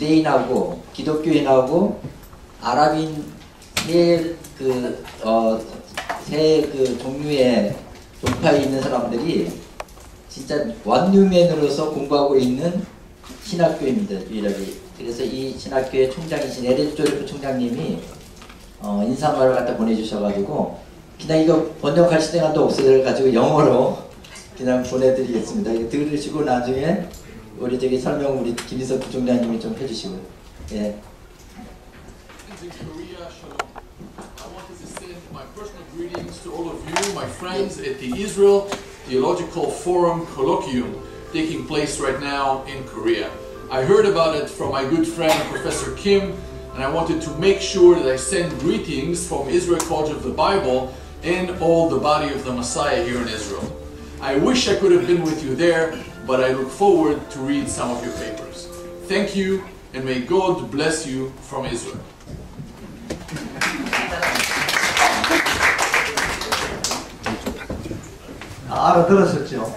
유대인하고 기독교인하고 아랍인 세 종류의 종파에 있는 사람들이 진짜 원유맨으로서 공부하고 있는 신학교입니다. 유일하게. 그래서 이 신학교의 총장이신 에릭 조르프 총장님이 인사말을 갖다 보내주셔가지고 그냥 이거 번역할 시간도 없어가지고 영어로 그냥 보내드리겠습니다. 이거 들으시고 나중에 우리 저기 설명 우리 김희석 부총장님이 좀 해주시고요. 예. Greetings to all of you, my friends, at the Israel Theological Forum Colloquium taking place right now in Korea. I heard about it from my good friend Professor Kim, and I wanted to make sure that I send greetings from Israel College of the Bible and all the body of the Messiah here in Israel. I wish I could have been with you there, but I look forward to read some of your papers. Thank you, and may God bless you from Israel. 알아들었었죠?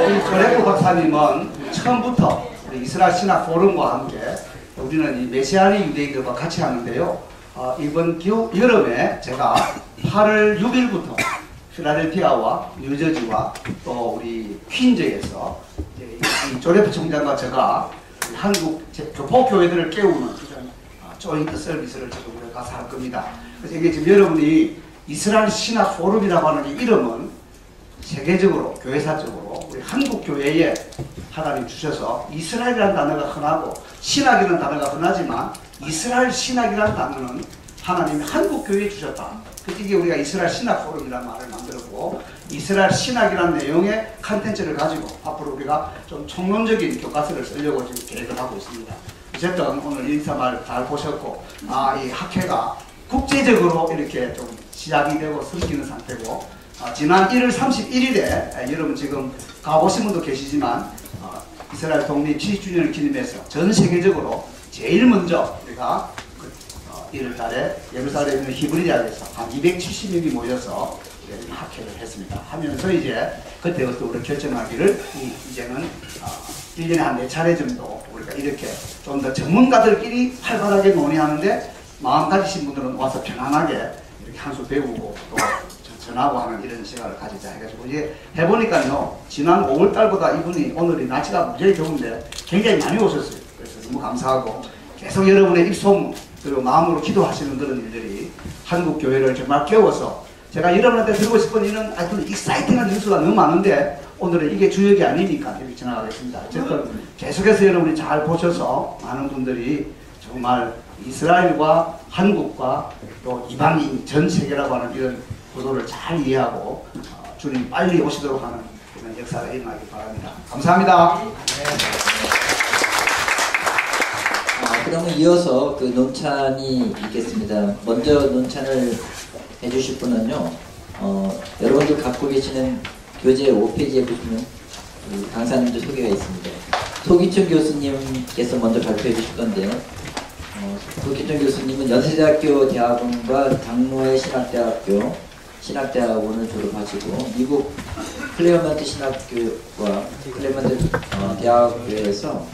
이 조레프 박사님은 처음부터 이스라엘 신학 포럼과 함께 우리는 이 메시아니 유대인들과 같이 하는데요. 이번 여름에 제가 8월 6일부터 필라델피아와 뉴저지와 또 우리 퀸즈에서 이 조레프 총장과 제가 한국 교포교회들을 깨우는 조인트 서비스를 지금 우리가 가서 할 겁니다. 그래서 이게 지금 여러분이 이스라엘 신학 포럼이라고 하는 이 이름은 세계적으로 교회사적으로 우리 한국 교회에 하나님 주셔서 이스라엘이라는 단어가 흔하고 신학이라는 단어가 흔하지만 이스라엘 신학이라는 단어는 하나님이 한국 교회에 주셨다. 그래서 이게 우리가 이스라엘 신학 포럼이라는 말을 만들었고 이스라엘 신학이라는 내용의 컨텐츠를 가지고 앞으로 우리가 좀 총론적인 교과서를 쓰려고 지금 계획을 하고 있습니다. 어쨌든 오늘 인사말 잘 보셨고 이 학회가 국제적으로 이렇게 좀 시작이 되고 숨기는 상태고 지난 1월 31일에 여러분 지금 가보신 분도 계시지만 이스라엘 독립 70주년을 기념해서 전 세계적으로 제일 먼저 우리가 1월 달에 예루살렘 있는 히브리아에서 한 270명이 모여서 학회를 했습니다. 하면서 이제 그때부터 우리가 결정하기를 이제는 1년에 한 4차례 정도 우리가 이렇게 좀 더 전문가들끼리 활발하게 논의하는데 마음 가지신 분들은 와서 편안하게 이렇게 한 수 배우고 또 전하고 하는 이런 시간을 가지자 해가지고 이제 해보니까요 지난 5월달보다 이분이 오늘이 날씨가 무지하게 더운데 굉장히 많이 오셨어요. 그래서 너무 감사하고 계속 여러분의 입소문 그리고 마음으로 기도하시는 그런 일들이 한국 교회를 정말 깨워서 제가 여러분한테 드리고 싶은 이런 아주 익사이팅한 뉴스가 너무 많은데 오늘은 이게 주역이 아니니까 이렇게 지나가겠습니다. 어쨌든 계속해서 여러분이 잘 보셔서 많은 분들이 정말 이스라엘과 한국과 또 이방인 전 세계라고 하는 이런 구도를 잘 이해하고 주님 빨리 오시도록 하는 그런 역사가 일어나길 바랍니다. 감사합니다. 그러면 이어서 그 논찬이 있겠습니다. 먼저 논찬을 해주실 분은요, 여러분들 갖고 계시는 교재 5페이지에 보시면 강사님도 소개가 있습니다. 소기춘 교수님께서 먼저 발표해 주실 건데요. 소기춘 교수님은 연세대학교 대학원과 장로의 신학대학원을 졸업하시고 미국 클레어먼트 신학교와 클레어먼트 대학교에서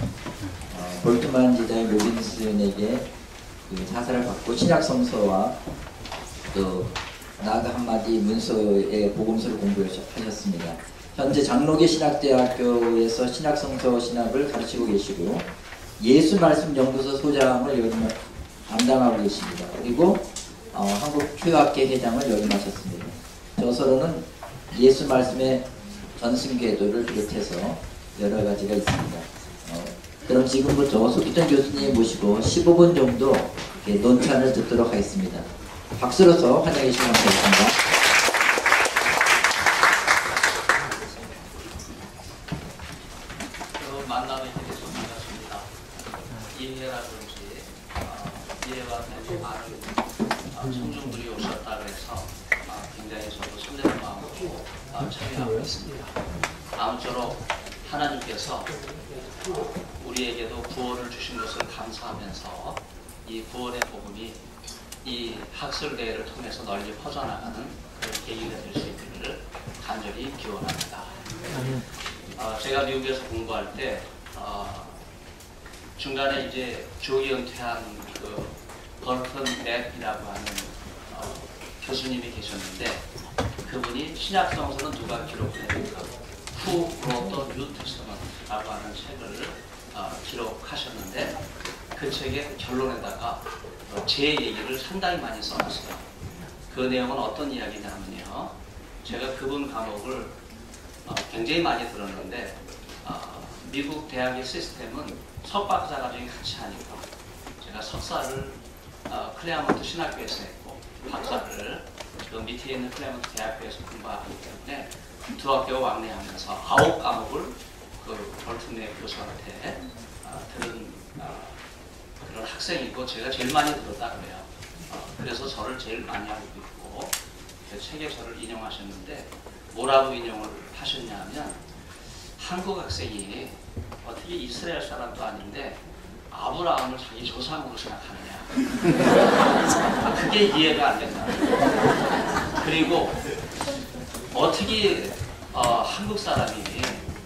볼트만 지자의 로빈슨에게 사사를 받고 신약성서와 또 나아가 한마디 문서의 복음서를 공부하셨습니다. 현재 장로계 신학대학교에서 신약성서 신학을 가르치고 계시고 예수말씀연구소 소장을 담당하고 계십니다. 그리고 한국교학계 회장을 역임하셨습니다. 저서로는 예수말씀의 전승궤도를 비롯해서 여러 가지가 있습니다. 그럼 지금부터 소기춘 교수님 모시고 15분 정도 논찬을 듣도록 하겠습니다. 박수로서 환영해 주시면 감사하겠습니다. 만남에 대해서 반갑습니다. 이해라든지 이해와 대해서 많은 청중들이 오셨다 그래서 굉장히 저도 설레는 마음으로 참여하고 있습니다. 아무쪼록 하나님께서 우리에게도 구원을 주신 것을 감사하면서 이 구원의 복음이 이 학술대회를 통해서 널리 퍼져나가는 그런 계기가 될 수 있기를 간절히 기원합니다. 제가 미국에서 공부할 때 중간에 이제 조기 은퇴한 그 버튼 맥이라고 하는 교수님이 계셨는데 그분이 신약성서는 누가 기록했는가 Who wrote the New Testament라고 하는 책을 기록하셨는데 그 책의 결론에다가 제 얘기를 상당히 많이 써놨어요. 그 내용은 어떤 이야기냐면요. 제가 그분 과목을 굉장히 많이 들었는데 미국 대학의 시스템은 석박사 과정이 같이 하니까 제가 석사를 클레어먼트 신학교에서 했고 박사를 그 밑에 있는 클레어먼트 대학교에서 공부하기 때문에 두 학교 왕래하면서 9과목을 그 벌튼의 교수한테 들은 그런 학생이고 제가 제일 많이 들었다 그래요. 그래서 저를 제일 많이 알고 있고 그 책에 저를 인용하셨는데 뭐라고 인용을 하셨냐면 한국 학생이 어떻게 이스라엘 사람도 아닌데 아브라함을 자기 조상으로 생각하느냐. 그게 이해가 안 된다. 그리고 어떻게 한국 사람이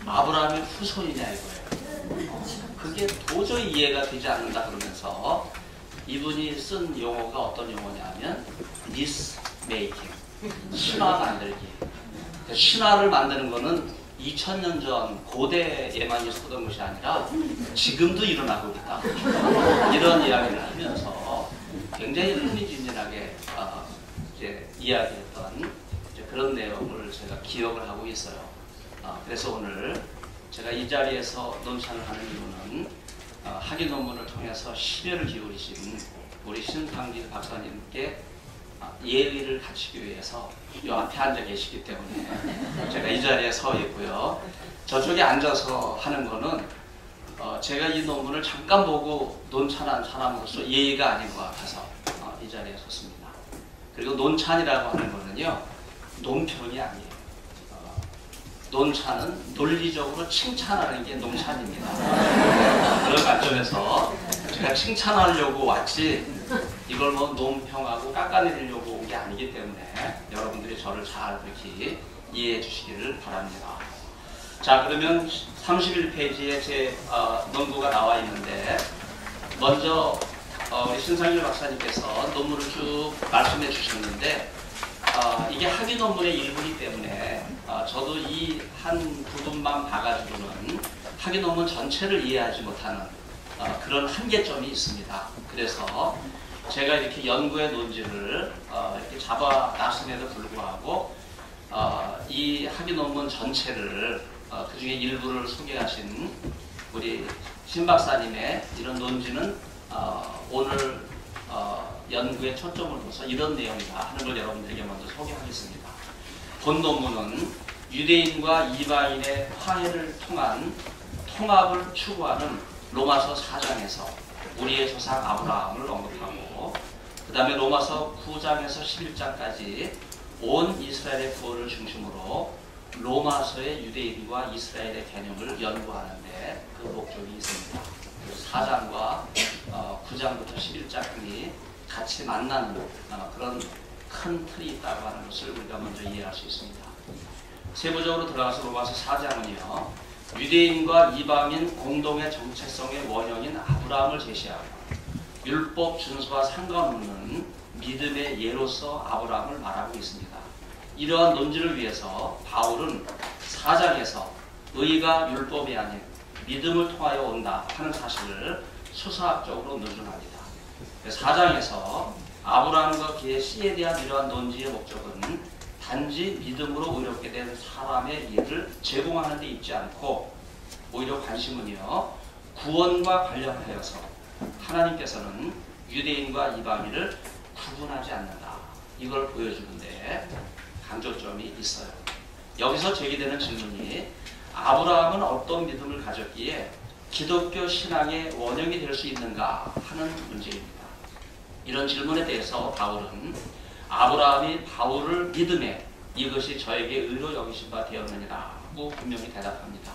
아브라함의 후손이냐 이거예요. 그게 도저히 이해가 되지 않는다 그러면서 이분이 쓴 용어가 어떤 용어냐면 미스 메이킹, 신화 만들기. 신화를 만드는 거는 2000년 전 고대에만 있었던 것이 아니라 지금도 일어나고 있다. 이런 이야기를 하면서 굉장히 흥미진진하게 이제 이야기했던 이제 그런 내용을 제가 기억을 하고 있어요. 그래서 오늘 제가 이 자리에서 논찬을 하는 이유는 학위 논문을 통해서 심혈을 기울이신 우리 신상길 박사님께 예의를 갖추기 위해서 이 앞에 앉아 계시기 때문에 제가 이 자리에 서 있고요. 저쪽에 앉아서 하는 거는 제가 이 논문을 잠깐 보고 논찬한 사람으로서 예의가 아닌 것 같아서 이 자리에 섰습니다. 그리고 논찬이라고 하는 거는요, 논평이 아니에요. 논찬은 논리적으로 칭찬하는 게 논찬입니다. 그런 관점에서 제가 칭찬하려고 왔지 이걸 뭐 논평하고 깎아내리려고 온 게 아니기 때문에 여러분들이 저를 잘 그렇게 이해해 주시기를 바랍니다. 자, 그러면 31페이지에 제 논구가 나와 있는데 먼저 우리 신상일 박사님께서 논문을 쭉 말씀해 주셨는데 이게 학위 논문의 일부이기 때문에 저도 이 한 부분만 봐가지고는 학위 논문 전체를 이해하지 못하는 그런 한계점이 있습니다. 그래서 제가 이렇게 연구의 논지를 이렇게 잡아놨음에도 불구하고 이 학위 논문 전체를 그 중에 일부를 소개하신 우리 신 박사님의 이런 논지는 오늘 연구에 초점을 둬서 이런 내용이다 하는 걸 여러분들에게 먼저 소개하겠습니다. 본 논문은 유대인과 이방인의 화해를 통한 통합을 추구하는 로마서 4장에서 우리의 조상 아브라함을 언급하고 그 다음에 로마서 9장에서 11장까지 온 이스라엘의 구원을 중심으로 로마서의 유대인과 이스라엘의 개념을 연구하는데 그 목적이 있습니다. 4장과 9장부터 11장이 같이 만나는 그런 큰 틀이 있다고 하는 것을 우리가 먼저 이해할 수 있습니다. 세부적으로 들어가서 로마서 4장은요. 유대인과 이방인 공동의 정체성의 원형인 아브라함을 제시하고 율법 준수와 상관없는 믿음의 예로서 아브라함을 말하고 있습니다. 이러한 논지를 위해서 바울은 4장에서 의가 율법이 아닌 믿음을 통하여 온다 하는 사실을 수사학적으로 논증합니다. 4장에서 아브라함과 그의 씨에 대한 이러한 논지의 목적은 단지 믿음으로 의롭게 된 사람의 일을 제공하는 데 있지 않고 오히려 관심은요 구원과 관련하여서 하나님께서는 유대인과 이방인을 구분하지 않는다. 이걸 보여주는데 강조점이 있어요. 여기서 제기되는 질문이 아브라함은 어떤 믿음을 가졌기에 기독교 신앙의 원형이 될 수 있는가 하는 문제입니다. 이런 질문에 대해서 바울은 아브라함이 바울을 믿음에 이것이 저에게 의로 여기신 바 되었느니라고 분명히 대답합니다.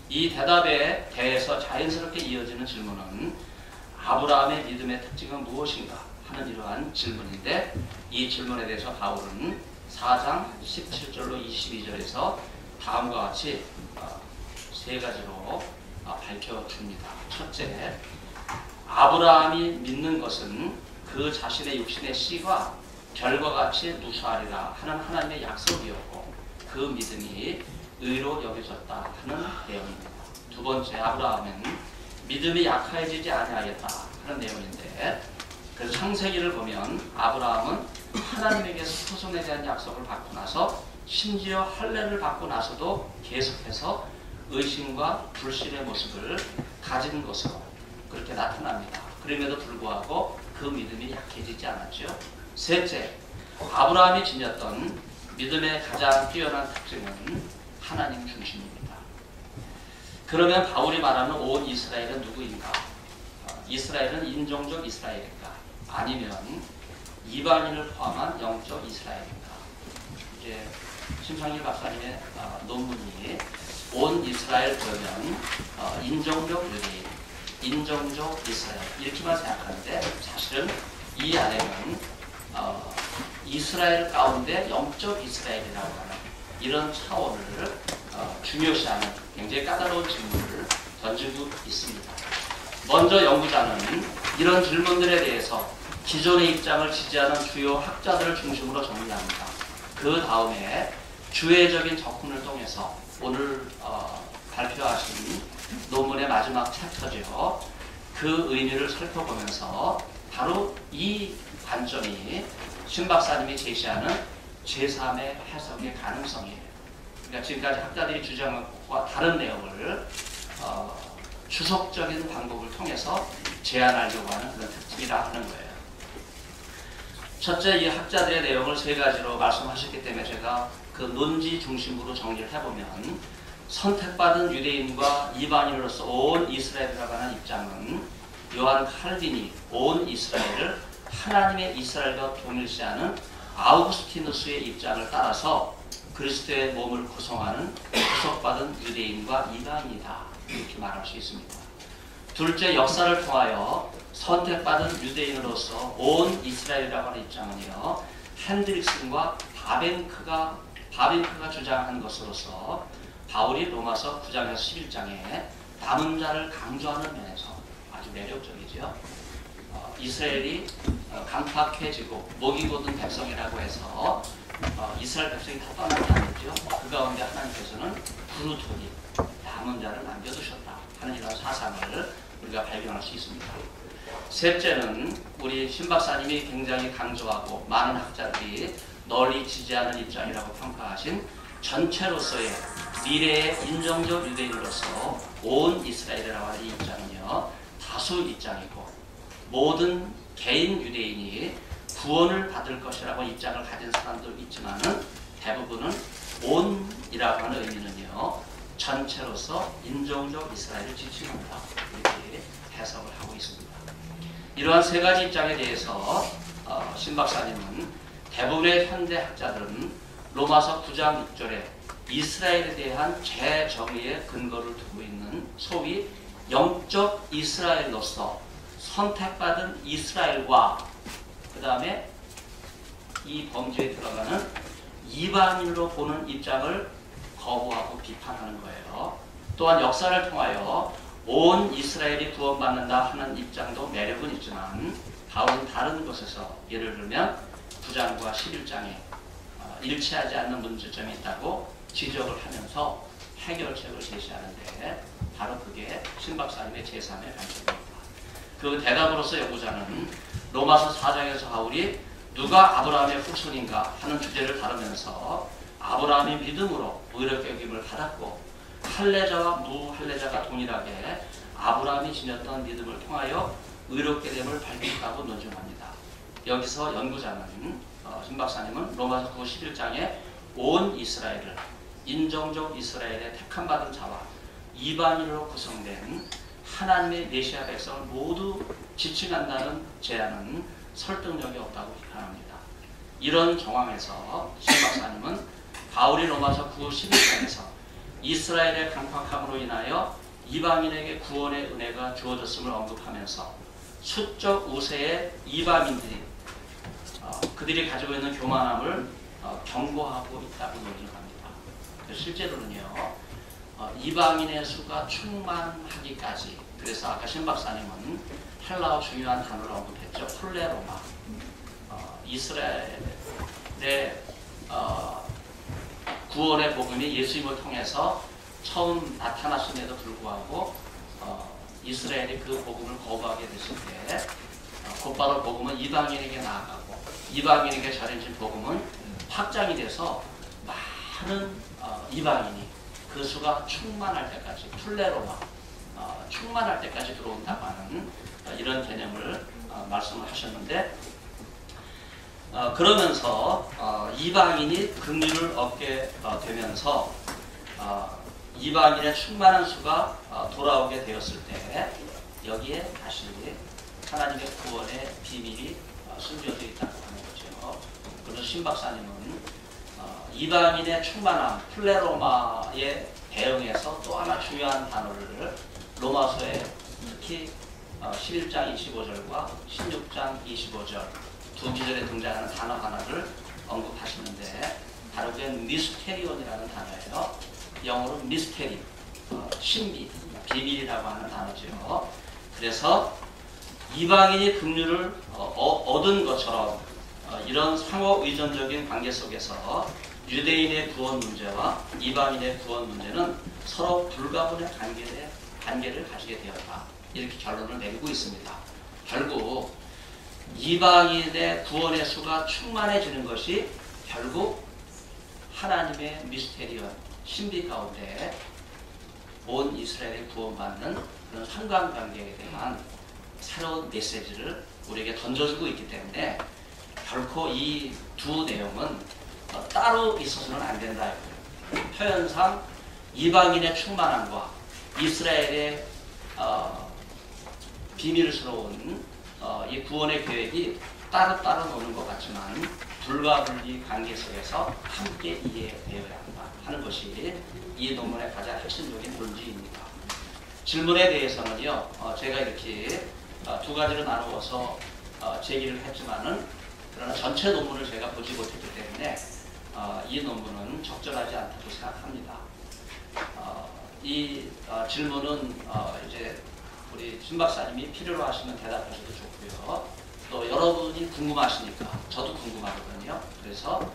이 대답에 대해서 자연스럽게 이어지는 질문은 아브라함의 믿음의 특징은 무엇인가 하는 이러한 질문인데 이 질문에 대해서 바울은 4장 17절로 22절에서 다음과 같이 세 가지로 밝혀줍니다. 첫째, 아브라함이 믿는 것은 그 자신의 육신의 씨가 별과 같이 누수하리라 하는 하나님의 약속이었고 그 믿음이 의로 여겨졌다 하는 내용입니다. 두 번째, 아브라함은 믿음이 약해지지 아니하였다 하는 내용인데, 그래서 창세기를 보면 아브라함은 하나님에게서 후손에 대한 약속을 받고 나서 심지어 할례를 받고 나서도 계속해서 의심과 불신의 모습을 가진 것으로 그렇게 나타납니다. 그럼에도 불구하고 그 믿음이 약해지지 않았죠. 셋째, 아브라함이 지녔던 믿음의 가장 뛰어난 특징은 하나님 중심입니다. 그러면 바울이 말하는 온 이스라엘은 누구인가? 이스라엘은 인종적 이스라엘인가? 아니면 이방인을 포함한 영적 이스라엘인가? 이제 심상일 박사님의 논문이 온 이스라엘 그러면 인종적 유대인, 인종적 이스라엘 이렇게만 생각하는데, 사실은 이 안에는 이스라엘 가운데 영적 이스라엘이라고 하는 이런 차원을 중요시하는 굉장히 까다로운 질문을 던지고 있습니다. 먼저 연구자는 이런 질문들에 대해서 기존의 입장을 지지하는 주요 학자들을 중심으로 정리합니다. 그 다음에 주회적인 접근을 통해서 오늘 발표하신 논문의 마지막 챕터죠. 그 의미를 살펴보면서 바로 이 관점이 신 박사님이 제시하는 제3의 해석의 가능성이에요. 그러니까 지금까지 학자들이 주장한 것과 다른 내용을 주석적인 방법을 통해서 제안하려고 하는 그런 특징이라 하는 거예요. 첫째, 이 학자들의 내용을 세 가지로 말씀하셨기 때문에 제가 그 논지 중심으로 정리를 해보면, 선택받은 유대인과 이방인으로서 온 이스라엘이라고 하는 입장은 요한 칼빈이 온 이스라엘을 하나님의 이스라엘과 동일시하는 아우구스티누스의 입장을 따라서 그리스도의 몸을 구성하는 구속받은 유대인과 이방인이다, 이렇게 말할 수 있습니다. 둘째, 역사를 통하여 선택받은 유대인으로서 온 이스라엘이라고 하는 입장은요, 핸드릭슨과 바벤크가 주장한 것으로서 바울이 로마서 9장에서 11장에 남은 자를 강조하는 면에서 아주 매력적이죠. 이스라엘이 강팍해지고 목이 곧은 백성이라고 해서 이스라엘 백성이 다 떠나지 않았죠. 그 가운데 하나님께서는 부르토리 남은 자를 남겨두셨다 하는 이런 사상을 우리가 발견할 수 있습니다. 셋째는 우리 신 박사님이 굉장히 강조하고 많은 학자들이 널리 지지하는 입장이라고 평가하신 전체로서의 미래의 인종적 유대인으로서 온 이스라엘이라고 하는 이 입장은요, 다수 입장이고 모든 개인 유대인이 구원을 받을 것이라고 입장을 가진 사람도 있지만은 대부분은 온이라고 하는 의미는요, 전체로서 인종적 이스라엘을 지칭한다, 이렇게 해석을 하고 있습니다. 이러한 세 가지 입장에 대해서 신 박사님은 대부분의 현대 학자들은 로마서 9장 6절에 이스라엘에 대한 재정의의 근거를 두고 있는 소위 영적 이스라엘로서 선택받은 이스라엘과 그 다음에 이 범죄에 들어가는 이방인으로 보는 입장을 거부하고 비판하는 거예요. 또한 역사를 통하여 온 이스라엘이 구원받는다 하는 입장도 매력은 있지만 바울은 다른 곳에서 예를 들면 9장과 11장에 일치하지 않는 문제점이 있다고 지적을 하면서 해결책을 제시하는데 바로 그게 신 박사님의 제3의 관점입니다. 그 대답으로서 연구자는 로마서 4장에서 바울이 누가 아브라함의 후손인가 하는 주제를 다루면서 아브라함이 믿음으로 의롭게 여김을 받았고 할례자와 무할례자가 동일하게 아브라함이 지녔던 믿음을 통하여 의롭게 됨을 밝혔다고 논증합니다. 여기서 연구자는 신 박사님은 로마서 9, 11장에 온 이스라엘을 인종적 이스라엘의 택함받은 자와 이방인으로 구성된 하나님의 메시아 백성을 모두 지칭한다는 제안은 설득력이 없다고 비판합니다. 이런 정황에서 신 박사님은 바울이 로마서 9, 11장에서 이스라엘의 강팍함으로 인하여 이방인에게 구원의 은혜가 주어졌음을 언급하면서 수적 우세의 이방인들이 그들이 가지고 있는 교만함을 경고하고 있다고 논증합니다. 실제로는요, 이방인의 수가 충만하기까지. 그래서 아까 신 박사님은 헬라어 중요한 단어를 언급했죠. 플레로마. 이스라엘의 구원의 복음이 예수님을 통해서 처음 나타났음에도 불구하고 이스라엘이 그 복음을 거부하게 됐을 때 곧바로 복음은 이방인에게 나아가고 이방인에게 전해진 복음은 확장이 돼서 많은 이방인이 그 수가 충만할 때까지 플레로마 충만할 때까지 들어온다고 하는 이런 개념을 말씀을 하셨는데 그러면서 이방인이 긍휼을 얻게 되면서 이방인의 충만한 수가 돌아오게 되었을 때 여기에 다시 하나님의 구원의 비밀이 숨겨져 있다고 하는 거죠. 그래서 신 박사님은 이방인의 충만함 플레로마에 대응해서 또 하나 중요한 단어를 로마서에 특히 11장 25절과 16장 25절 두 기절에 등장하는 단어 하나를 언급하시는데 바로 그게 미스테리온이라는 단어예요. 영어로 미스테리, 신비, 비밀이라고 하는 단어죠. 그래서 이방인이 긍휼을 얻은 것처럼 이런 상호 의존적인 관계 속에서 유대인의 구원 문제와 이방인의 구원 문제는 서로 불가분의 관계를 가지게 되었다. 이렇게 결론을 내리고 있습니다. 결국 이방인의 구원의 수가 충만해지는 것이 결국 하나님의 미스테리언 신비 가운데 온 이스라엘이 구원받는 그런 상관관계에 대한 새로운 메시지를 우리에게 던져주고 있기 때문에 결코 이 두 내용은 따로 있어서는 안 된다. 표현상 이방인의 충만함과 이스라엘의 비밀스러운 이 구원의 계획이 따로따로 노는 것 같지만 불가분리 관계 속에서 함께 이해되어야 한다 하는 것이 이 논문의 가장 핵심적인 논지입니다. 질문에 대해서는요, 제가 이렇게 두 가지로 나누어서 제기를 했지만은 그러나 전체 논문을 제가 보지 못했기 때문에 이 논문은 적절하지 않다고 생각합니다. 이 질문은 이제 우리 신 박사님이 필요로 하시면 대답하셔도 좋고요. 또 여러분이 궁금하시니까 저도 궁금하거든요. 그래서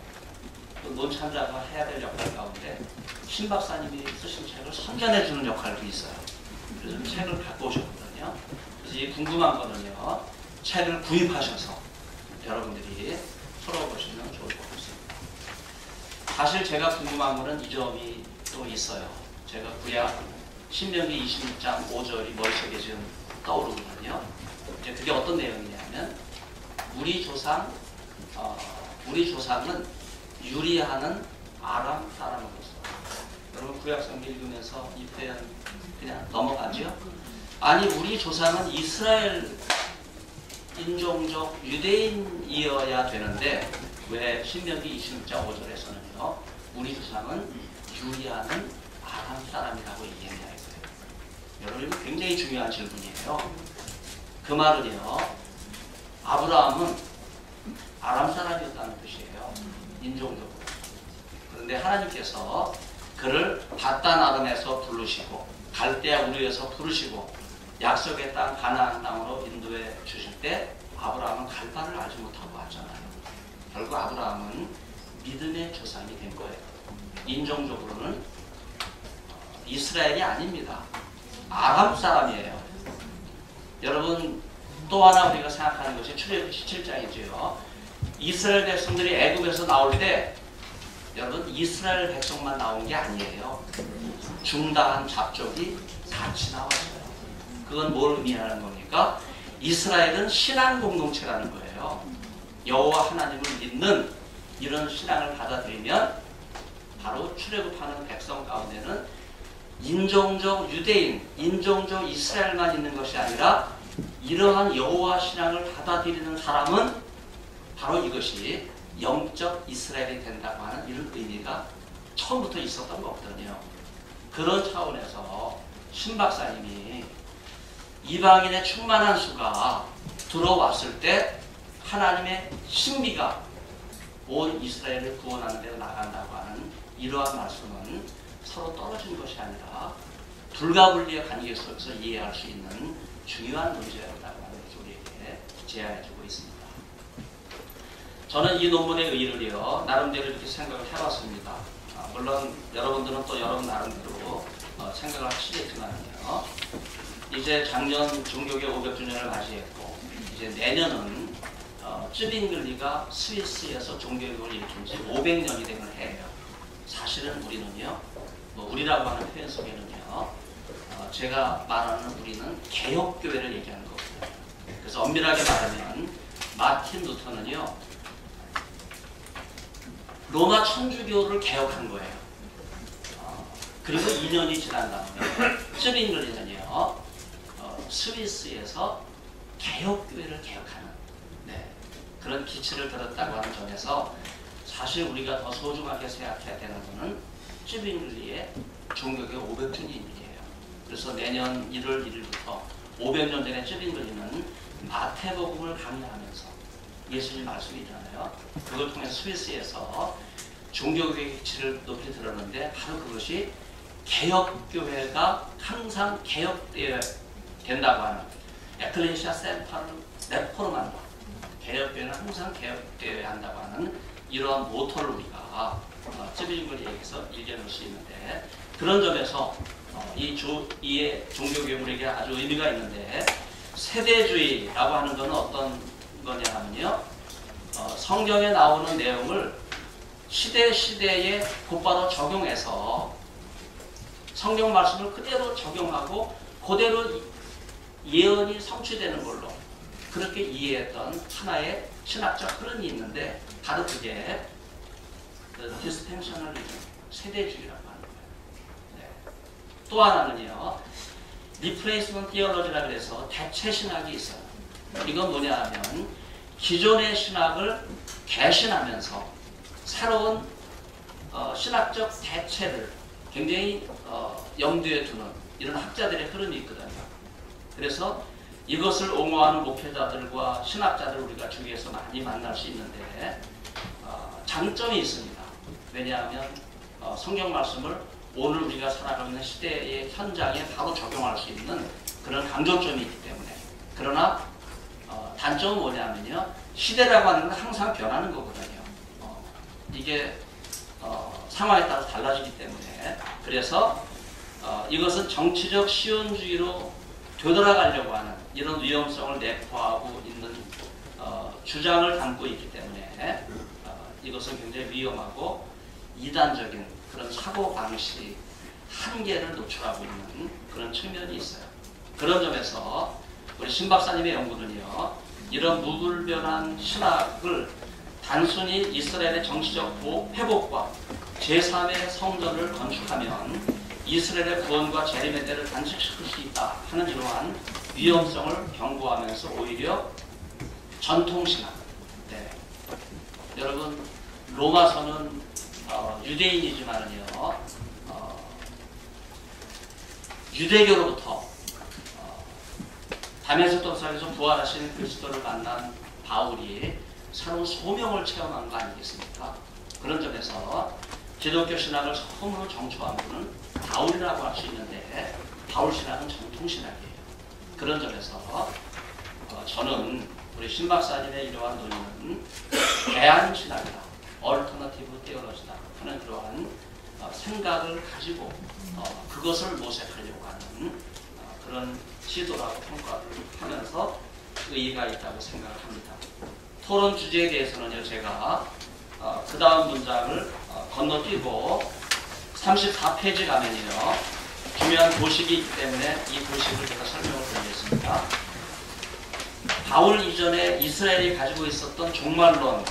또 논찬자가 해야 될 역할 가운데 신 박사님이 쓰신 책을 선전해 주는 역할도 있어요. 그래서 책을 갖고 오셨거든요. 그래서 이 궁금한 거는요, 책을 구입하셔서 여러분들이 풀어보시면 좋을 것 같습니다. 사실 제가 궁금한 거는 이 점이 또 있어요. 제가 구약 신명기 26장 5절이 머릿속에 지금 떠오르거든요. 이제 그게 어떤 내용이냐면 우리 조상은 유리하는 아람 사람으로서. 여러분 구약성경 읽으면서 이 표현 그냥 넘어가죠? 아니 우리 조상은 이스라엘 인종적 유대인이어야 되는데 왜 신명기 26장 5절에서는요 우리 조상은 유리하는 아람 사람이라고 얘기했냐 이거예요. 여러분 이거 굉장히 중요한 질문이에요. 그 말은요 아브라함은 아람 사람이었다는 뜻이에요. 인종적으로. 그런데 하나님께서 그를 바단 아람에서 부르시고 갈대아 우르에서 부르시고 약속의 땅 가나안 땅으로 인도해 주실 때 아브라함은 갈 바를 알지 못하고 왔잖아요. 결국 아브라함은 믿음의 조상이 된 거예요. 인종적으로는 이스라엘이 아닙니다. 아람 사람이에요. 여러분 또 하나 우리가 생각하는 것이 출애굽기 17장이죠. 이스라엘 백성들이 애굽에서 나올 때 여러분 이스라엘 백성만 나온 게 아니에요. 중다한 잡족이 같이 나왔어요. 그건 뭘 의미하는 겁니까? 이스라엘은 신앙 공동체라는 거예요. 여호와 하나님을 믿는 이런 신앙을 받아들이면 바로 출애굽하는 백성 가운데는 인종적 유대인, 인종적 이스라엘만 있는 것이 아니라 이러한 여호와 신앙을 받아들이는 사람은 바로 이것이 영적 이스라엘이 된다고 하는 이런 의미가 처음부터 있었던 거거든요. 그런 차원에서 신 박사님이 이방인의 충만한 수가 들어왔을 때 하나님의 신비가 온 이스라엘을 구원하는 데로 나간다고 하는 이러한 말씀은 서로 떨어진 것이 아니라 불가분리의 관계 속에서 이해할 수 있는 중요한 문제라고 하는 것을 우리에게 제안해주고 있습니다. 저는 이 논문의 의의를요 나름대로 이렇게 생각을 해봤습니다. 물론 여러분들은 또 여러분 나름대로 생각을 하시겠지만요. 이제 작년 종교개 500주년을 맞이했고 이제 내년은 쯔빙글리가 스위스에서 종교개혁을 일으킨 지 500년이 되는 해예요. 사실은 우리는요, 우리라고 하는 표현 속에는요, 제가 말하는 우리는 개혁교회를 얘기하는 거거든요. 그래서 엄밀하게 말하면 마틴 루터는요, 로마 천주교를 개혁한 거예요. 그리고 2년이 지난 다음에 쯔빙글리는요, 스위스에서 개혁교회를 개혁하는 그런 기치를 들었다고 하는 점에서 사실 우리가 더 소중하게 생각해야 되는 것은 쯔빙글리의 종교개혁 500주년이에요. 그래서 내년 1월 1일부터 500년 전에 쯔빙글리는 마태복음을 강의하면서 예수님 말씀이잖아요. 그걸 통해 스위스에서 종교개혁의 기치를 높이 들었는데 바로 그것이 개혁교회가 항상 개혁되어야 된다고 하는 에클레시아 센터를 레포르만다. 개혁교회는 항상 개혁되어야 한다고 하는 이러한 모토를 우리가 쯔빙글리에게서 읽어낼 수 있는데 그런 점에서 이의 종교개혁에게 아주 의미가 있는데 세대주의라고 하는 것은 어떤 거냐 하면요. 성경에 나오는 내용을 시대에 곧바로 적용해서 성경 말씀을 그대로 적용하고 그대로 예언이 성취되는 걸로 그렇게 이해했던 하나의 신학적 흐름이 있는데 바로 그게 디스펜셔널리즘, 세대주의라고 하는 거예요. 네. 또 하나는요. 리플레이스먼트 티올로지라고 해서 대체 신학이 있어요. 이건 뭐냐 하면 기존의 신학을 개신하면서 새로운 신학적 대체를 굉장히 염두에 두는 이런 학자들의 흐름이 있거든요. 그래서 이것을 옹호하는 목회자들과 신학자들 우리가 주위에서 많이 만날 수 있는데 장점이 있습니다. 왜냐하면 성경 말씀을 오늘 우리가 살아가고 있는 시대의 현장에 바로 적용할 수 있는 그런 강조점이 있기 때문에 그러나 단점은 뭐냐면요. 시대라고 하는 건 항상 변하는 거거든요. 이게 상황에 따라 달라지기 때문에 그래서 이것은 정치적 시온주의로 되돌아가려고 하는 이런 위험성을 내포하고 있는 주장을 담고 있기 때문에 이것은 굉장히 위험하고 이단적인 그런 사고방식 한계를 노출하고 있는 그런 측면이 있어요. 그런 점에서 우리 신 박사님의 연구는요. 이런 무불변한 신학을 단순히 이스라엘의 정치적 회복과 제3의 성전을 건축하면 이스라엘의 구원과 재림의 때를 단축시킬 수 있다 하는 이러한 위험성을 경고하면서 오히려 전통신학. 네. 여러분 로마서는 유대인이지만은요 유대교로부터 다메섹 도상에서 부활하신 그리스도를 만난 바울이 새로운 소명을 체험한 거 아니겠습니까? 그런 점에서 기독교 신학을 처음으로 정초한 분은 바울이라고 할 수 있는데 바울 신학은 전통 신학이에요. 그런 점에서 저는 우리 신 박사님의 이러한 논의는 대안 신학이다, 얼터너티브 테올로지다 하는 그러한 생각을 가지고 그것을 모색하려고 하는 그런 시도라고 평가를 하면서 의의가 있다고 생각을 합니다. 토론 주제에 대해서는요, 제가 그 다음 문장을 건너뛰고 34페이지 가면요, 중요한 도식이 있기 때문에 이 도식을 제가 설명을 드리겠습니다. 바울 이전에 이스라엘이 가지고 있었던 종말론,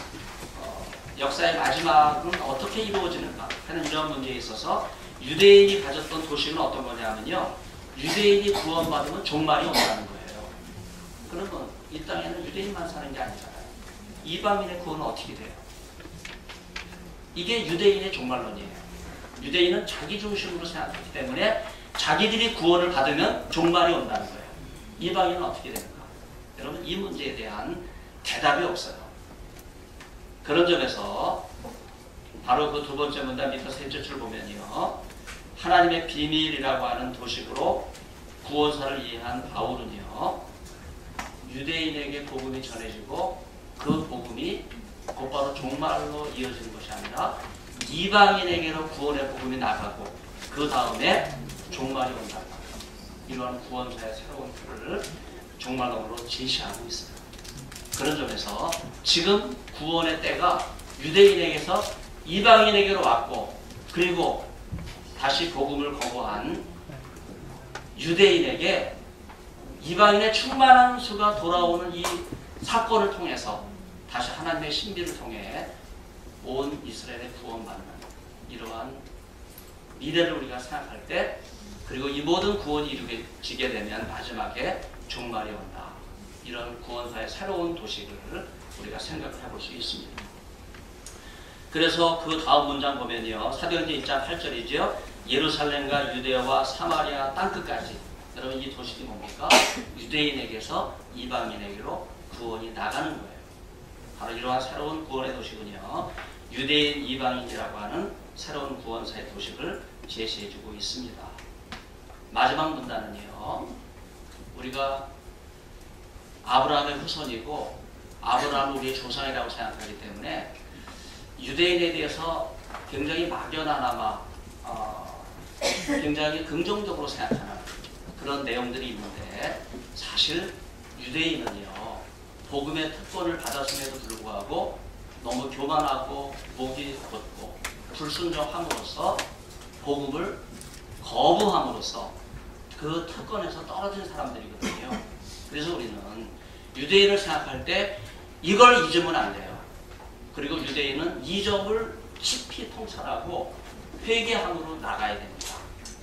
역사의 마지막은 어떻게 이루어지는가 하는 이런 문제에 있어서 유대인이 가졌던 도식은 어떤 거냐면요, 유대인이 구원받으면 종말이 온다는 거예요. 그러면 이 땅에는 유대인만 사는 게 아니잖아요. 이방인의 구원은 어떻게 돼요? 이게 유대인의 종말론이에요. 유대인은 자기 중심으로 생각하기 때문에 자기들이 구원을 받으면 종말이 온다는 거예요. 이방인은 어떻게 되는가? 여러분 이 문제에 대한 대답이 없어요. 그런 점에서 바로 그 두 번째 문단 밑에 세 줄을 보면요. 하나님의 비밀이라고 하는 도식으로 구원사를 이해한 바울은요, 유대인에게 복음이 전해지고 그 복음이 곧바로 종말로 이어지는 것이 아니라 이방인에게로 구원의 복음이 나가고 그 다음에 종말이 온다. 이러한 구원사의 새로운 틀을 종말론으로 제시하고 있습니다. 그런 점에서 지금 구원의 때가 유대인에게서 이방인에게로 왔고, 그리고 다시 복음을 거부한 유대인에게 이방인의 충만한 수가 돌아오는 이 사건을 통해서 다시 하나님의 신비를 통해 온 이스라엘의 구원받는 이러한 미래를 우리가 생각할 때, 그리고 이 모든 구원이 이루어지게 되면 마지막에 종말이 온다. 이런 구원사의 새로운 도식을 우리가 생각해 볼 수 있습니다. 그래서 그 다음 문장 보면요, 사도행전 1장 8절이죠. 예루살렘과 유대와 사마리아 땅끝까지. 여러분, 이 도식이 뭡니까? 유대인에게서 이방인에게로 구원이 나가는 거예요. 바로 이러한 새로운 구원의 도식은요, 유대인 이방인이라고 하는 새로운 구원사의 도식을 제시해주고 있습니다. 마지막 문단은요, 우리가 아브라함의 후손이고 아브라함은 우리의 조상이라고 생각하기 때문에 유대인에 대해서 굉장히 막연하나마 굉장히 긍정적으로 생각하는 그런 내용들이 있는데, 사실 유대인은요, 복음의 특권을 받았음에도 불구하고 너무 교만하고 목이 곧고 불순종함으로써 복음을 거부함으로써 그 특권에서 떨어진 사람들이거든요. 그래서 우리는 유대인을 생각할 때 이걸 잊으면 안 돼요. 그리고 유대인은 이 점을 깊이 통찰하고 회개함으로 나가야 됩니다.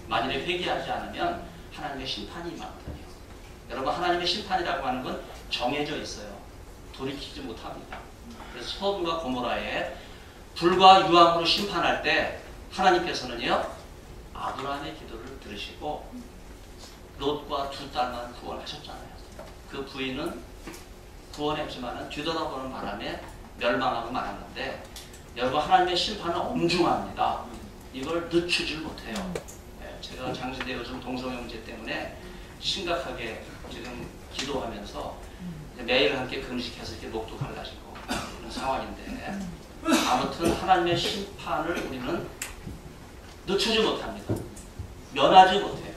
만일에 회개하지 않으면 하나님의 심판이 임하거든요. 여러분, 하나님의 심판이라고 하는 건 정해져 있어요. 돌이키지 못합니다. 그래서 소돔과 고모라에 불과 유황으로 심판할 때 하나님께서는요, 아브라함의 기도를 들으시고 롯과 두 딸만 구원하셨잖아요. 그 부인은 구원했지만은 뒤돌아보는 바람에 멸망하고 말았는데, 여러분, 하나님의 심판은 엄중합니다. 이걸 늦추질 못해요. 제가 장시대 요즘 동성형제 때문에 심각하게 지금 기도하면서 매일 함께 금식해서 이렇게 목도 갈라지고 그런 상황인데, 아무튼 하나님의 심판을 우리는 늦추지 못합니다. 면하지 못해요.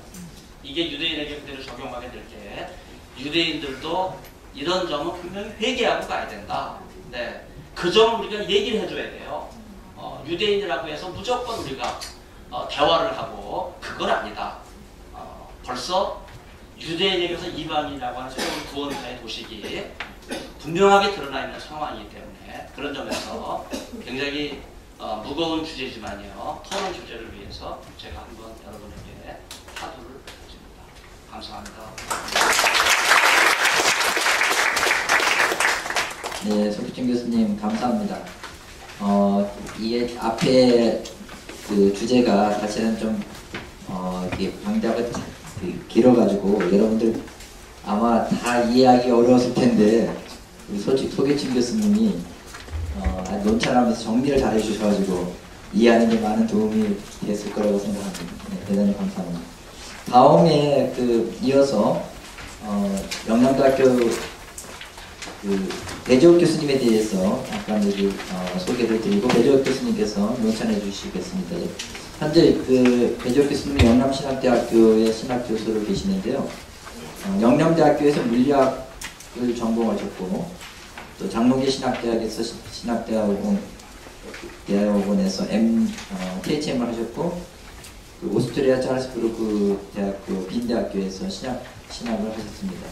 이게 유대인에게 그대로 적용하게 될 때 유대인들도 이런 점은 분명히 회개하고 가야 된다. 네, 그 점을 우리가 얘기를 해줘야 돼요. 유대인이라고 해서 무조건 우리가 대화를 하고 그건 아니다. 벌써 유대인에게서 이방인이라고 하는 새로운 구원사의 도식이 분명하게 드러나 있는 상황이기 때문에 그런 점에서 굉장히 무거운 주제지만요, 토론 주제를 위해서 제가 한번 여러분에게 화두를 드립니다. 감사합니다. 네, 소기춘 교수님 감사합니다. 이게 앞에 그 주제가 사실은 좀 이게 방대가 길어가지고 여러분들 아마 다 이해하기 어려웠을 텐데, 우리 소기춘 교수님이 논찰하면서 정리를 잘 해주셔가지고 이해하는 데 많은 도움이 됐을 거라고 생각합니다. 네, 대단히 감사합니다. 다음에 이어서 영남대학교 배재욱 교수님에 대해서 아까 소개를 드리고 배재욱 교수님께서 논찬해 주시겠습니다. 현재 배재욱 교수님은 영남신학대학교의 신학교수로 계시는데요. 영남대학교에서 물리학을 전공하셨고, 또 장로계 신학대학에서 신학대학원에서 THM을 하셨고, 오스트리아 찰스부르크 대학교 빈대학교에서 신학을 하셨습니다.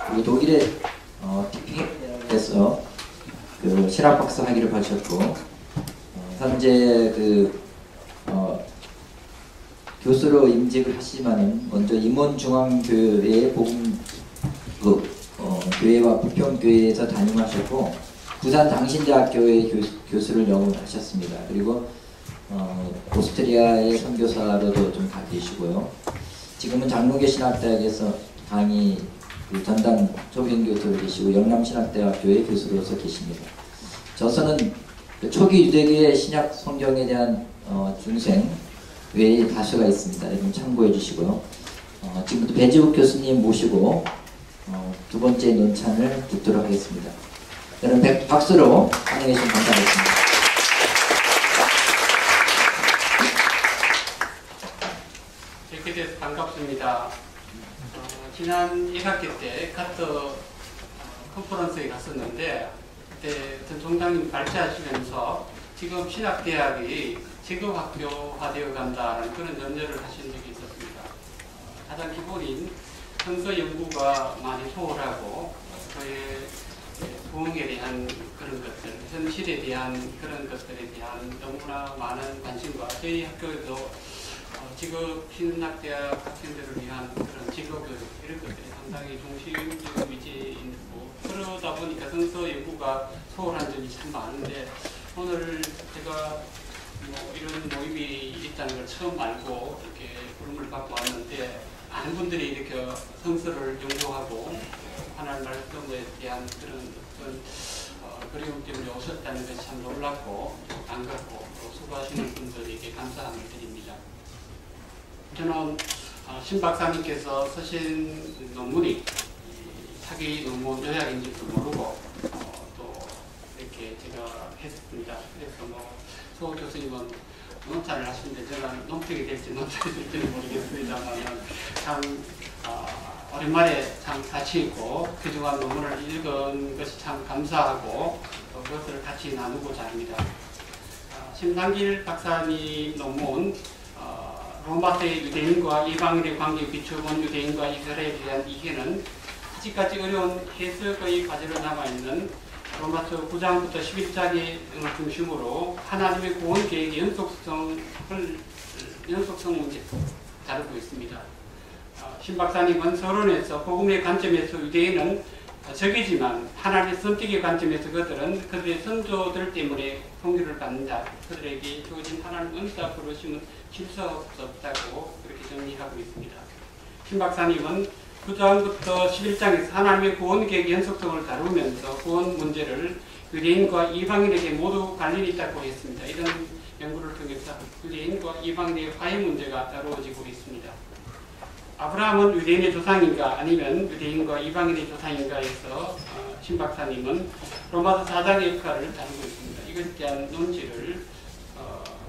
그리고 독일의 티핑에서 신학박사 학위를 받으셨고, 현재 교수로 임직을 하시지만은 먼저 임원중앙교회 교회와 부평교회에서 담임하셨고, 부산 당신대학교의 교수를 영업하셨습니다. 그리고 오스트리아의 선교사로도 좀 계시고요. 지금은 장로계 신학대학에서 강의 전담 초빙 교수로 계시고, 영남신학대학교의 교수로서 계십니다. 저서는 초기 유대교의 신약 성경에 대한 중생, 외에 다수가 있습니다. 여러분 참고해 주시고요. 지금부터 배지욱 교수님 모시고 두 번째 논찬을 듣도록 하겠습니다. 여러분 박수로 환영해 주시면 감사하겠습니다. 뵙게 돼서 반갑습니다. 지난 1학기 때 카터 컨퍼런스에 갔었는데 그때 전 총장님 발제하시면서 지금 신학대학이 직업학교화되어 간다는 그런 연설을 하신 적이 있었습니다. 가장 기본인 성서 연구가 많이 소홀하고 그의 부흥에 대한 그런 것들, 현실에 대한 그런 것들에 대한 너무나 많은 관심과 저희 학교에도 직업 신학대학 학생들을 위한 그런 직업교육 이런 것들이 상당히 중심적 위치에 있고 그러다 보니까 성서 연구가 소홀한 점이 참 많은데 오늘 제가 이런 모임이 있다는 걸 처음 알고 이렇게 부름을 받고 왔는데 많은 분들이 이렇게 성서를 연구하고 하나님 말씀에 대한 그런 그리움 때문에 오셨다는 것이 참 놀랍고 반갑고 또 수고하시는 분들에게 감사함을 드립니다. 저는 신 박사님께서 쓰신 논문이 사기 논문 요약인지도 모르고 또 이렇게 제가 했습니다. 그래서 소 교수님은 논찬을 하시는데 제가 논평이 될지 논찬이 될지는 모르겠습니다만 참 오랜만에 참 가치 있고 그동안 논문을 읽은 것이 참 감사하고 그것을 같이 나누고자 합니다. 심상길 박사님 논문 로마서의 유대인과 이방인의 관계에 비춰본 유대인과 이스라엘에 대한 이해는 아직까지 어려운 해석의 과제로 남아있는 로마서 9장부터 11장의 중심으로 하나님의 구원 계획의 연속성 문제 다루고 있습니다. 신 박사님은 서론에서 복음의 관점에서 유대인은 적이지만 하나님의 선택의 관점에서 그들은 그들의 선조들 때문에 통일을 받는다. 그들에게 주어진 하나님 은사 부르심은 질서 없다고 그렇게 정리하고 있습니다. 신 박사님은 9장부터 11장에서 하나님의 구원 계획의 연속성을 다루면서 구원 문제를 유대인과 이방인에게 모두 관련이 있다고 했습니다. 이런 연구를 통해서 유대인과 이방인의 화해 문제가 다루어지고 있습니다. 아브라함은 유대인의 조상인가 아니면 유대인과 이방인의 조상인가 해서 신 박사님은 로마서 4장의 역할을 다루고 있습니다. 이것에 대한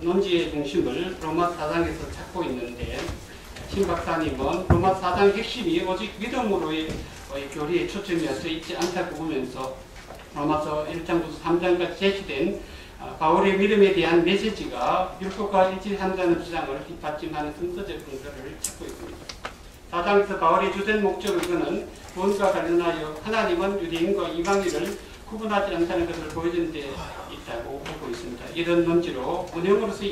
논지의 중심을 로마서 4장에서 찾고 있는데 신 박사님은 로마서 4장의 핵심이 오직 믿음으로의 교리에 초점이어서 있지 않다고 보면서 로마서 1장부터 3장까지 제시된 바울의 믿음에 대한 메시지가 율법과 일치한다는 주장을 뒷받침하는 성서적 근거를 찾고 있습니다. 4장에서 바울의 주된 목적을 그는 구원과 관련하여 하나님은 유대인과 이방인을 구분하지 않다는 것을 보여준 데 있다고 보고 있습니다. 이런 논지로 원형으로서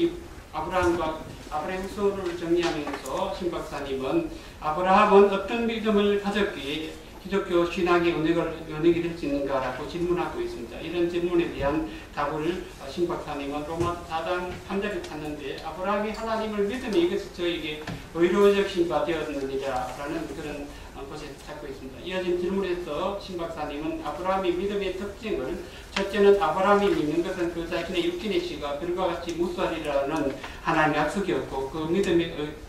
아브라함의 후손을 정리하면서 신 박사님은 아브라함은 어떤 믿음을 가졌기에 기독교 신앙의 은행이 될 수 있는가라고 질문하고 있습니다. 이런 질문에 대한 답을 신 박사님은 로마서 4장 3절에 찾는데 아브라함이 하나님을 믿음에 이것이 저에게 의로워적 신바 되었느니라라는 그런 곳에 찾고 있습니다. 이어진 질문에서 신 박사님은 아브라함의 믿음의 특징을 첫째는 아브라함이 믿는 것은 그 자신의 육신의 씨가 들과 같이 무수하리라는 하나님의 약속이었고 그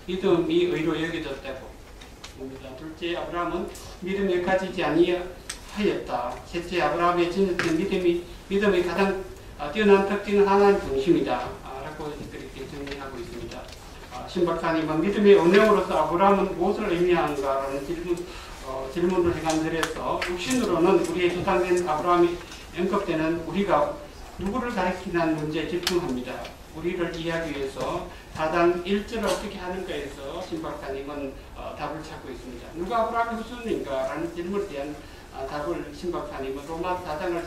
믿음이 의로 여겨졌다고 봅니다. 둘째, 아브라함은 믿음에 가지지 아니하였다. 셋째, 아브라함의 진정된 믿음의 가장 뛰어난 특징은 하나님 중심이다. 라고 그렇게 정리하고 있습니다. 신 박사님은 믿음의 언령으로서 아브라함은 무엇을 의미하는가라는 질문을 해간들에서 육신으로는 우리의 조상된 아브라함이 언급되는 우리가 누구를 가리키는 문제에 집중합니다. 우리를 이해하기 위해서 4장 1절을 어떻게 하는가에서 신 박사님은 답을 찾고 있습니다. 누가 아브라함의 후손인가? 라는 질문에 대한 답을 신 박사님은 로마 4장을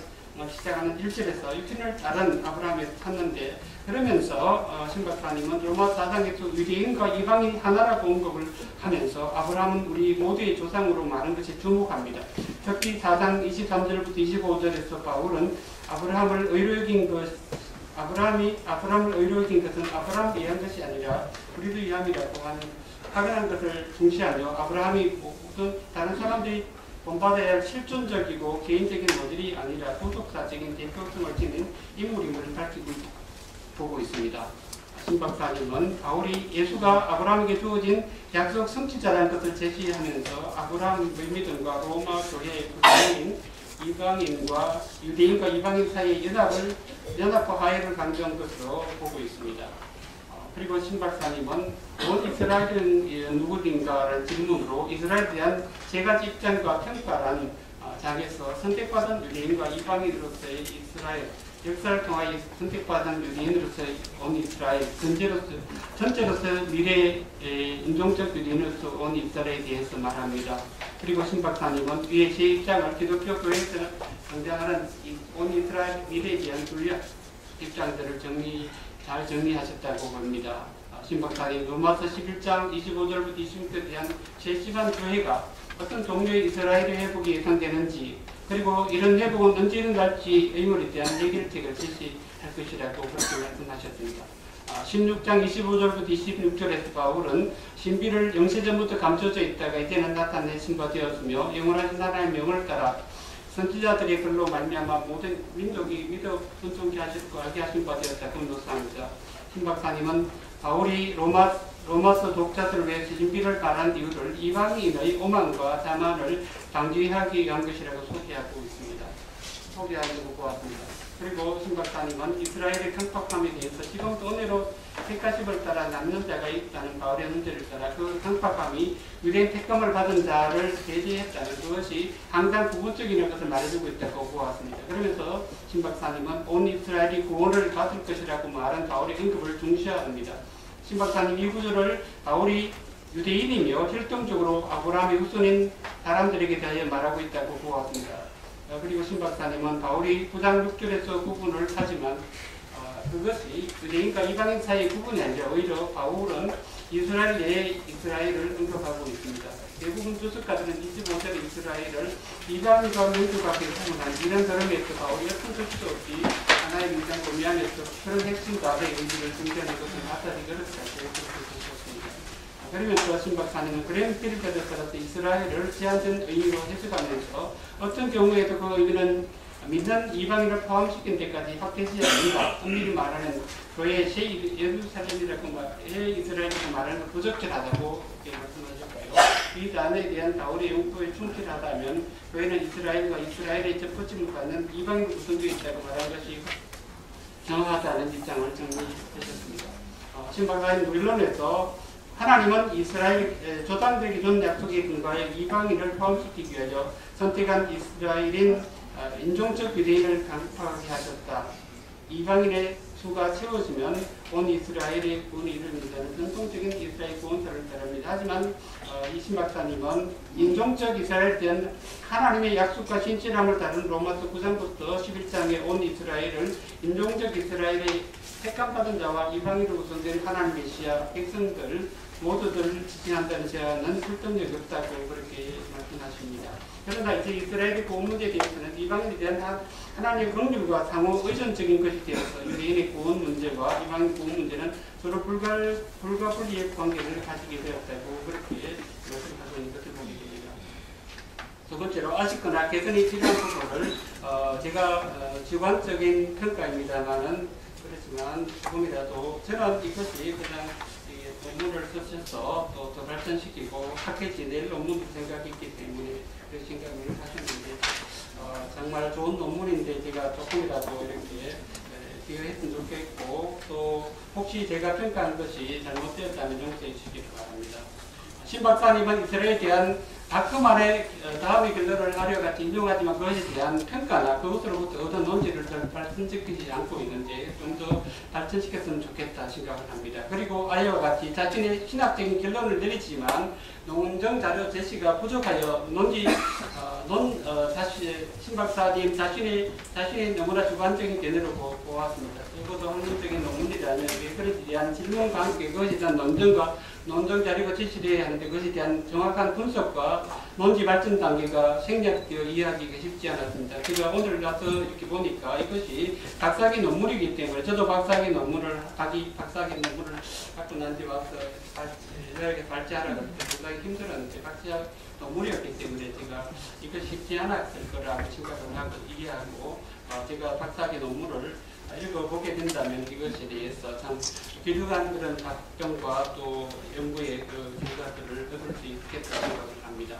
시작하는 1절에서 육신을 따른 아브라함에서 찾는데 그러면서 신 박사님은 로마 4장에서 유대인과 이방인 하나라고 언급을 하면서 아브라함은 우리 모두의 조상으로 말한 것에 주목합니다. 특히 4장 23절부터 25절에서 바울은 아브라함을 의로 여긴 것은 아브라함을 위한 것이 아니라 우리도 위함이라고 하는 확연한 것을 중시하며 아브라함이 모든 다른 사람들이 본받아야 할 실존적이고 개인적인 모델이 아니라 도덕사적인 대표성을 지닌 인물임을 밝히고 보고 있습니다. 신 박사님은 바울이 예수가 아브라함에게 주어진 약속 성취자라는 것을 제시하면서 아브라함의 믿음과 로마 교회의 구성인 이방인과 유대인과 이방인 사이의 연합과 화해를 강조한 것으로 보고 있습니다. 그리고 신 박사님은 온 이스라엘은 누구인가라는 질문으로 이스라엘에 대한 세 가지 입장과 평가라는 장에서 선택받은 유대인과 이방인으로서의 이스라엘, 역사를 통하여 선택받은 유대인으로서의 온 이스라엘, 전체로서 미래의 인종적 유대인으로서 온 이스라엘에 대해서 말합니다. 그리고 신 박사님은 위의 제 입장을 기독교 교회에서 등장하는 온 이스라엘 미래에 대한 분류 입장들을 잘 정리하셨다고 봅니다. 신 박사님 로마서 11장 25절부터 26절에 대한 실시간 교회가 어떤 종류의 이스라엘의 회복이 예상되는지 그리고 이런 회복은 언제 일어날지 의문에 대한 해결책을 제시할 것이라고 그렇게 말씀하셨습니다. 16장 25절부터 26절에서 바울은 신비를 영세전부터 감춰져 있다가 이제는 나타내신 바 되었으며 영원하신 하나님의 명을 따라 선지자들의 글로 말미암아 모든 민족이 믿어 순종케 하시고 알게 하신 바 되었다고 묘사합니다. 신 박사님은 바울이 로마서 독자들을 위해 신비를 말한 이유를 이방인의 오만과 자만을 방지하기 위한 것이라고 소개하고 있습니다. 소개하려고 보았습니다. 그리고 신 박사님은 이스라엘의 강팍함에 대해서 지금도 은혜로 택하심을 따라 남는 자가 있다는 바울의 문제를 따라 그 강팍함이 유대인 택감을 받은 자를 배제했다는 그것이 항상 부분적인 것을 말해주고 있다고 보았습니다. 그러면서 신 박사님은 온 이스라엘이 구원을 받을 것이라고 말한 바울의 언급을 중시합니다. 신 박사님 이 구절을 바울이 유대인이며 실정적으로 아브라함의 후손인 사람들에게 대하여 말하고 있다고 보았습니다. 그리고 신 박사님은 바울이 9장 6절에서 구분을 하지만 그것이 유대인과 이방인 사이의 구분이 아니라 오히려 바울은 이스라엘 내의 이스라엘을 언급하고 있습니다. 대부분 주석가들은 25절의 이스라엘을 이방인과 민족에게 구분한 이런 그림에서 바울이 어떤 조치도 없이 하나의 문장과 미안해서 그런 핵심 가의 의미를 증명하는 것을 맞다리 어렵다고 그렇게 보셨습니다. 그러면서 신 박사님은 그랜 필터에 따라서 이스라엘을 제한된 의미로 해석하면서 어떤 경우에도 그 의미는 믿는 이방인을 포함시킨 데까지 확대되지 않는다. 엄밀히 말하는 교회의 새 예루살렘이라고 이스라엘이라고 말하는 것 부적절하다고 말씀하셨고요. 이 단어에 대한 바울의 용법에 충실하다면 교회는 이스라엘과 이스라엘의 접붙임을 받는 이방인 구성되어 있다고 말한 것이 정확하다는 입장을 정리하셨습니다. 신 박사님 물론에서 하나님은 이스라엘 조상들에게 준 약속에 근거하여 이방인을 포함시키기 위하여 선택한 이스라엘인 인종적 유대인을 강팍하게 하셨다. 이방인의 수가 채워지면 온 이스라엘의 구원이 이루어진다는 전통적인 이스라엘 구원설을 따릅니다. 하지만 이 신 박사님은 인종적 이스라엘에 대한 하나님의 약속과 신실함을 다룬 로마서 9장부터 11장의 온 이스라엘을 인종적 이스라엘의 택함받은 자와 이방인으로 구성된 하나님의 시야 백성들 모두들 지칭한다는 제안은 설득력이 없다고 그렇게 말씀하십니다. 그러나 이제 이스라엘의 구원 문제에 대해서는 이방인에 대한 하나님의 긍휼과 상호 의존적인 것이 되어서 유대인의 구원 문제와 이방인 구원 문제는 서로 불가분리의 관계를 가지게 되었다고 그렇게 말씀하고 있는 것을 보게 됩니다. 두 번째로 아쉽거나 개선이 필요한 부분을 제가 주관적인 평가입니다만은 그렇지만 조금이라도 저는 이것이 그냥 논문을 쓰셔서 또 더 발전시키고 학회지 낼 논문도 생각이 있기 때문에 그 생각을 하셨는데 정말 좋은 논문인데 제가 조금이라도 이렇게 기여했으면 좋겠고 또 혹시 제가 평가한 것이 잘못되었다면 용서해 주시기 바랍니다. 신 박사님은 이스라엘에 대한 다크만의 다음의 결론을 하려고 인용하지만 그것에 대한 평가나 그것으로부터 얻은 논지를 잘 발전시키지 않고 있는데 좀 더 발전시켰으면 좋겠다 생각을 합니다. 그리고 아이와 같이 자신의 신학적인 결론을 내리지만 논정 자료 제시가 부족하여 신 박사님 자신의 너무나 주관적인 견해로 보았습니다. 적어도 학문적인 논문이라면 그것에 대한 질문과 함께 그것에 대한 논정 자료가 제시되어야 하는데 그것에 대한 정확한 분석과 논지 발전 단계가 생략되어 이해하기가 쉽지 않았습니다. 제가 오늘 가서 이렇게 보니까 이것이 박사학위 논문이기 때문에 저도 박사학위 논문을 갖고 난 뒤에 와서 발제하라고 굉장히 힘들었는데 박사학 논문이었기 때문에 제가 이것이 쉽지 않았을 거라고 생각을 하고 이해하고 제가 박사학위 논문을 읽어보게 된다면 이것에 대해서 참 길쭉한 그런 답변과 또 연구의 그 결과들을 얻을 수 있겠다고 생각을 합니다.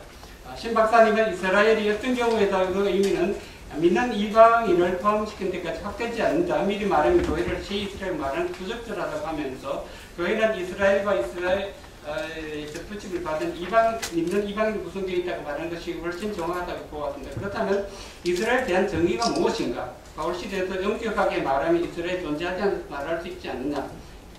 신 박사님은 이스라엘이 어떤 경우에도 그 의미는 믿는 이방인을 포함시킨 데까지 확대지 않는다. 미리 말하면 교회를 제2스라엘 말하는 부적절하다고 하면서 교회는 이스라엘과 이스라엘에서 부침을 받은 믿는 이방인이 구성되어 있다고 말하는 것이 훨씬 정확하다고 보았습니다. 그렇다면 이스라엘에 대한 정의가 무엇인가? 바울 시대에서 엄격하게 말하면 이스라엘이 존재하지 않는 말할 수 있지 않느냐?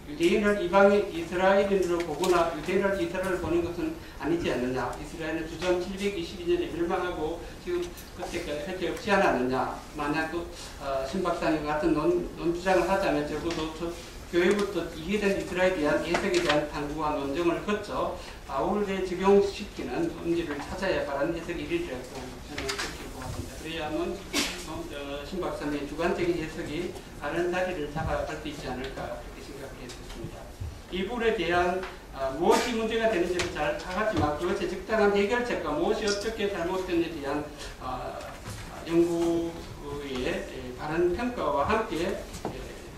유대인을 이방인 이스라엘인으로 보거나 유대인을 이스라엘을 보는 것은 아니지 않느냐? 이스라엘은 주전 722년에 멸망하고 지금 그때까지 할 없지 않았느냐? 만약 신박사님 같은 논주장을 하자면 적어도 교회부터 이해된 이스라엘에 대한 해석에 대한 탐구와 논쟁을 거쳐 바울에 적용시키는 논리를 찾아야 바른 해석이 이르리라고 저는 그렇게 보았습니다. 그래야만 신박사님의 주관적인 해석이 바른 자리를 잡아갈 수 있지 않을까 그렇게 생각했습니다. 이 부분에 대한 무엇이 문제가 되는지를 잘 파악하지만 그것의 적당한 해결책과 무엇이 어떻게 잘못된에 대한 연구의 바른 평가와 함께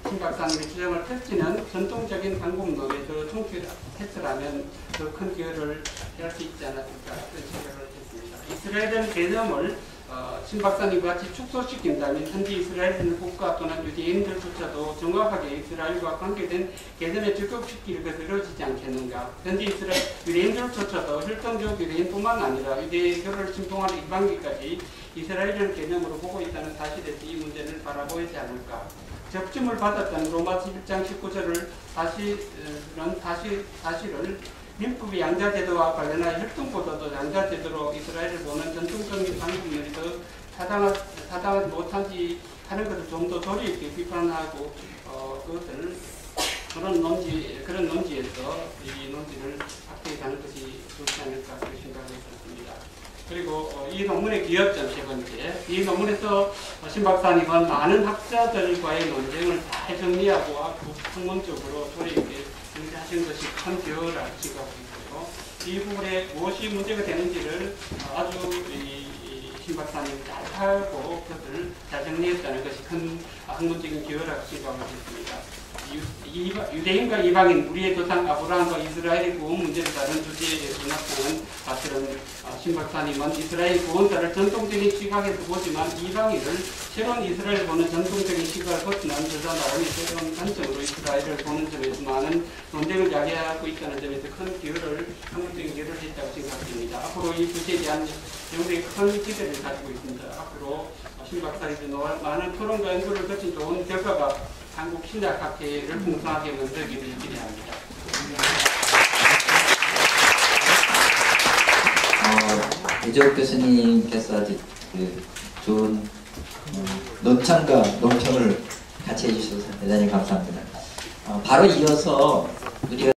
신 박사님의 주장을 펼치는 전통적인 방법론에 더 총결했더라면 더 큰 기여를 할 수 있지 않았을까 그런 생각을 했습니다. 이스라엘은 개념을 신 박사님과 같이 축소시킨다면 현재 이스라엘은 국가 또는 유대인들조차도 정확하게 이스라엘과 관계된 개념에 적극시키는 것이 이루어지지 않겠는가. 현재 이스라엘 유대인들조차도 혈통적 유대인뿐만 아니라 유대교를 신봉하는 이방인까지 이스라엘이라는 개념으로 보고 있다는 사실에서 이 문제를 바라보지 않을까. 접점을 받았던 로마 11장 19절을 사실을 민법의 양자제도와 관련한 혈통보다도 양자제도로 이스라엘을 보는 전통적인 방법론이 더 타당하지 못한지 하는 것을 좀 더 도리 있게 비판하고 그것을 그런 논지에서 이 논지를 확대해 가는 것이 좋지 않을까 그런 생각을 했습니다. 그리고 이 논문의 기여점 세 번째, 이 논문에서 신 박사님은 많은 학자들과의 논쟁을 잘 정리하고 학문적으로 도리 있게 하신 것이 큰 기여라고 생각하고 있고요. 이 부분에 무엇이 문제가 되는지를 아주 신 박사님이 잘 알고 그것을 잘 정리했다는 것이 큰 학문적인 기여라고 생각하고 있습니다. 유대인과 이방인, 우리의 조상 아브라함과 이스라엘의 구원 문제를 다룬 주제에서 나타난 사실은 신 박사님은 이스라엘 구원사를 전통적인 시각에서 보지만 이방인을 새로운 이스라엘을 보는 전통적인 시각을 거치는 저자 나름의 새로운 관점으로 이스라엘을 보는 점에서 많은 논쟁을 야기하고 있다는 점에서 큰 기여를, 학문적인 기여를 했다고 생각합니다. 앞으로 이 주제에 대한 연구에 큰 기대를 가지고 있습니다. 앞으로 신 박사님도 많은 토론과 연구를 거친 좋은 결과가 한국 신약학회를 풍성하게 만들기를 기대합니다. 이재욱 교수님께서 아주 좋은 논평을 같이 해주셔서 대단히 감사합니다. 바로 이어서 우리가